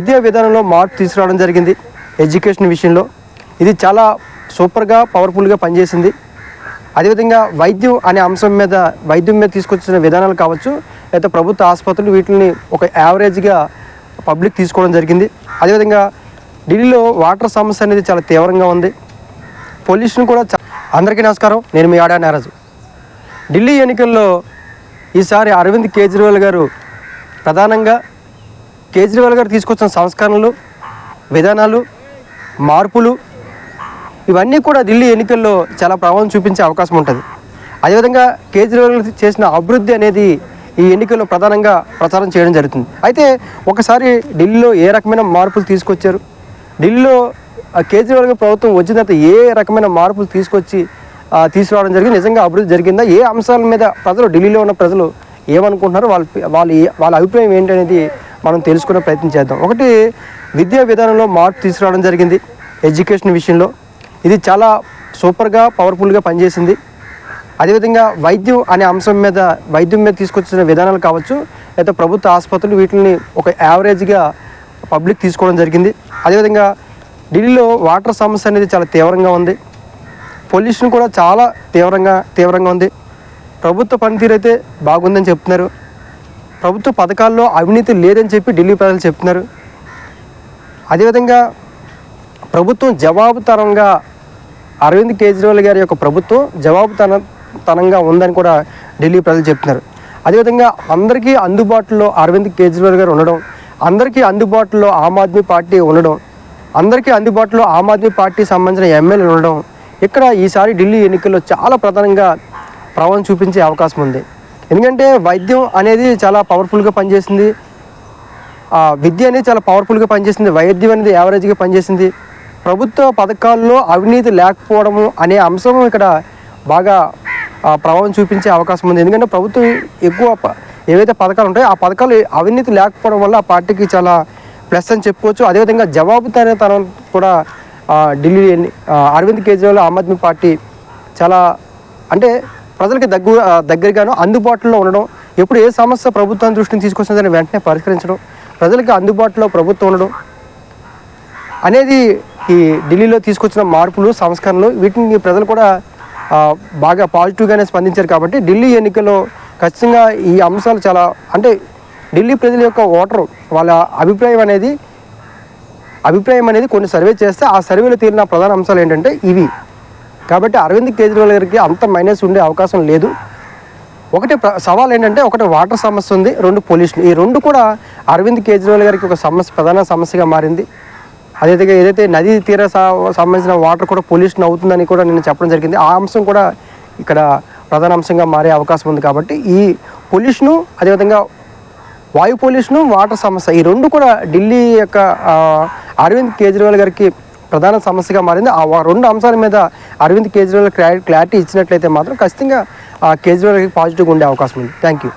విద్యా విధానంలో మార్పు తీసుకురావడం జరిగింది. ఎడ్యుకేషన్ విషయంలో ఇది చాలా సూపర్గా పవర్ఫుల్గా పనిచేసింది. అదేవిధంగా వైద్యం అనే అంశం మీద వైద్యం మీద తీసుకొచ్చిన విధానాలు కావచ్చు, లేదా ప్రభుత్వ ఆసుపత్రులు వీటిని ఒక యావరేజ్గా పబ్లిక్ తీసుకోవడం జరిగింది. అదేవిధంగా ఢిల్లీలో వాటర్ సమస్య అనేది చాలా తీవ్రంగా ఉంది. పొల్యూషన్ కూడా అందరికీ నమస్కారం, నేను మీ ఆడా నారాజు. ఢిల్లీ ఎన్నికల్లో ఈసారి అరవింద్ కేజ్రీవాల్ గారు ప్రధానంగా తీసుకొచ్చిన సంస్కరణలు, విధానాలు, మార్పులు ఇవన్నీ కూడా ఢిల్లీ ఎన్నికల్లో చాలా ప్రభావం చూపించే అవకాశం ఉంటుంది. అదేవిధంగా కేజ్రీవాల్ చేసిన అభివృద్ధి అనేది ఈ ఎన్నికల్లో ప్రధానంగా ప్రచారం చేయడం జరుగుతుంది. అయితే ఒకసారి ఢిల్లీలో ఏ రకమైన మార్పులు తీసుకొచ్చారు, ఢిల్లీలో కేజ్రీవాల్ ప్రభుత్వం వచ్చిన తర్వాత ఏ రకమైన మార్పులు తీసుకురావడం జరిగింది, నిజంగా అభివృద్ధి జరిగిందా, ఏ అంశాల మీద ఢిల్లీలో ఉన్న ప్రజలు ఏమనుకుంటున్నారు, వాళ్ళ అభిప్రాయం ఏంటనేది మనం తెలుసుకునే ప్రయత్నం చేద్దాం. ఒకటి, విద్యా విధానంలో మార్పు తీసుకురావడం జరిగింది. ఎడ్యుకేషన్ విషయంలో ఇది చాలా సూపర్గా పవర్ఫుల్గా పనిచేసింది. అదేవిధంగా వైద్యం అనే అంశం మీద వైద్యం మీద తీసుకొచ్చిన విధానాలు కావచ్చు, లేదా ప్రభుత్వ ఆసుపత్రులు వీటిని ఒక యావరేజ్గా పబ్లిక్ తీసుకోవడం జరిగింది. అదేవిధంగా ఢిల్లీలో వాటర్ సమస్య అనేది చాలా తీవ్రంగా ఉంది. పొల్యూషన్ కూడా చాలా తీవ్రంగా ఉంది. ప్రభుత్వ పనితీరు అయితే బాగుందని చెప్తున్నారు. ప్రభుత్వ పథకాల్లో అవినీతి లేదని చెప్పి ఢిల్లీ ప్రజలు చెప్తున్నారు. అదేవిధంగా ప్రభుత్వం జవాబుతనంగా అరవింద్ కేజ్రీవాల్ గారి యొక్క ప్రభుత్వం జవాబుతనంగా ఉందని కూడా ఢిల్లీ ప్రజలు చెప్తున్నారు. అదేవిధంగా అందరికీ అందుబాటులో అరవింద్ కేజ్రీవాల్ గారు ఉండడం, అందరికీ అందుబాటులో ఆమ్ ఆద్మీ పార్టీ ఉండడం, అందరికీ అందుబాటులో ఆమ్ ఆద్మీ పార్టీ సంబంధించిన ఎమ్మెల్యేలు ఉండడం ఇక్కడ ఈసారి ఢిల్లీ ఎన్నికల్లో చాలా ప్రధానంగా ప్రభావం చూపించే అవకాశం ఉంది. ఎందుకంటే వైద్యం అనేది చాలా పవర్ఫుల్గా పనిచేసింది, విద్య అనేది చాలా పవర్ఫుల్గా పనిచేసింది, వైద్యం అనేది యావరేజ్గా పనిచేసింది. ప్రభుత్వ పథకాల్లో అవినీతి లేకపోవడము అనే అంశం ఇక్కడ బాగా ప్రభావం చూపించే అవకాశం ఉంది. ఎందుకంటే ప్రభుత్వం ఎక్కువ ఏవైతే పథకాలు ఉంటాయో ఆ పథకాలు అవినీతి లేకపోవడం వల్ల ఆ పార్టీకి చాలా ప్లస్ అని చెప్పుకోవచ్చు. అదేవిధంగా జవాబుదారీతనం కూడా ఢిల్లీ అరవింద్ కేజ్రీవాల్ ఆమ్ ఆద్మీ పార్టీ చాలా అంటే ప్రజలకి దగ్గరగాను అందుబాటులో ఉండడం, ఎప్పుడు ఏ సమస్య ప్రభుత్వం దృష్టిని తీసుకొచ్చినా దాన్ని వెంటనే పరిష్కరించడం, ప్రజలకి అందుబాటులో ప్రభుత్వం ఉండడం అనేది ఈ ఢిల్లీలో తీసుకొచ్చిన మార్పులు, సంస్కరణలు వీటిని ప్రజలు కూడా బాగా పాజిటివ్గానే స్పందించారు. కాబట్టి ఢిల్లీ ఎన్నికల్లో ఖచ్చితంగా ఈ అంశాలు చాలా అంటే ఢిల్లీ ప్రజల యొక్క ఓటరు వాళ్ళ అభిప్రాయం అనేది కొన్ని సర్వే చేస్తే ఆ సర్వేలో తేలిన ప్రధాన అంశాలు ఏంటంటే ఇవి. కాబట్టి అరవింద్ కేజ్రీవాల్ గారికి అంత మైనస్ ఉండే అవకాశం లేదు. ఒకటి సవాల్ ఏంటంటే, ఒకటి వాటర్ సమస్య ఉంది, రెండు పొల్యూషన్. ఈ రెండు కూడా అరవింద్ కేజ్రీవాల్ గారికి ఒక ప్రధాన సమస్యగా మారింది. అదేవిధంగా ఏదైతే నదీ తీర సంబంధించిన వాటర్ కూడా పొల్యూషన్ అవుతుందని కూడా నేను చెప్పడం జరిగింది. ఆ అంశం కూడా ఇక్కడ ప్రధాన అంశంగా మారే అవకాశం ఉంది. కాబట్టి ఈ పొల్యూషను, అదేవిధంగా వాయు పొల్యూషను, వాటర్ సమస్య ఈ రెండు కూడా ఢిల్లీ యొక్క అరవింద్ కేజ్రీవాల్ గారికి ప్రధాన సమస్యగా మారింది. ఆ రెండు అంశాల మీద అరవింద్ కేజ్రీవాల్ క్లారిటీ ఇచ్చినట్లయితే మాత్రం ఖచ్చితంగా కేజ్రీవాల్ గారికి పాజిటివ్గా ఉండే అవకాశం ఉంది. Thank you.